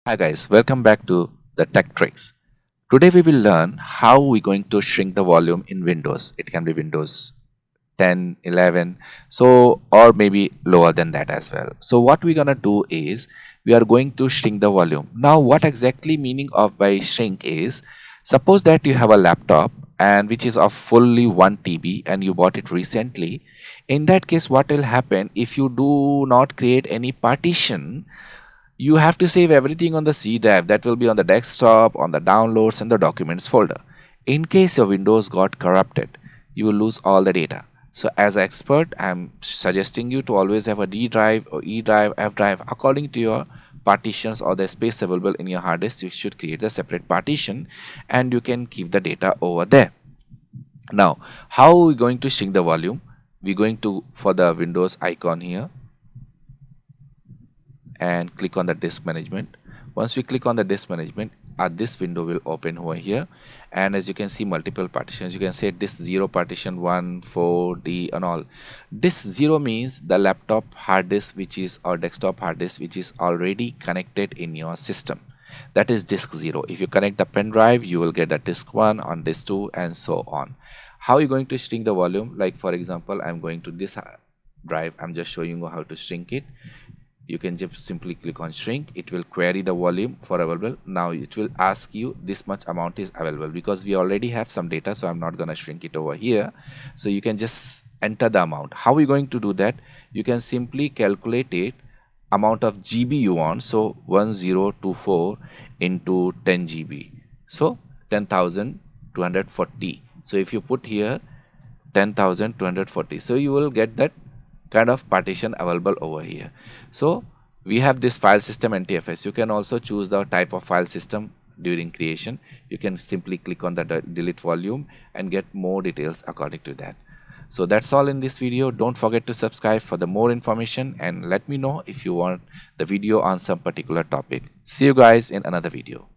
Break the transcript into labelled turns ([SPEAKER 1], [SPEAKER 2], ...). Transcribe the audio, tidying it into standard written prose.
[SPEAKER 1] Hi guys, welcome back to the Tech Tricks. Today we will learn how we're going to shrink the volume in Windows. It can be Windows 10, 11, so or maybe lower than that as well. So what we're gonna do is we are going to shrink the volume. Now what exactly meaning of by shrink is, suppose that you have a laptop and which is of fully 1 TB and you bought it recently. In that case, what will happen if you do not create any partition? You have to save everything on the C drive that will be on the desktop, on the downloads and the documents folder. In case your Windows got corrupted, you will lose all the data. So as an expert, I'm suggesting you to always have a D drive or E drive, F drive according to your partitions or the space available in your hard disk. You should create a separate partition and you can keep the data over there. Now, how are we going to shrink the volume? We're going to for the Windows icon here and click on the disk management. Once we click on the disk management, this window will open over here, and as you can see multiple partitions. You can say disk 0 partition 1 4 D and all. Disk 0 means the laptop hard disk which is or desktop hard disk which is already connected in your system. That is disk 0. If you connect the pen drive, you will get the disk 1 on disk 2 and so on. How are you going to shrink the volume? Like for example, I'm going to this drive. I'm just showing you how to shrink it. You can just simply click on shrink. It will query the volume for available. Now it will ask you this much amount is available, because we already have some data, so I'm not going to shrink it over here. So you can just enter the amount. How are we going to do that? You can simply calculate it amount of GB you want. So 1024 into 10 GB, so 10,240. So if you put here 10,240, so you will get that kind of partition available over here. So we have this file system NTFS. You can also choose the type of file system during creation. You can simply click on the delete volume and get more details according to that. So that's all in this video. Don't forget to subscribe for the more information and let me know if you want the video on some particular topic. See you guys in another video.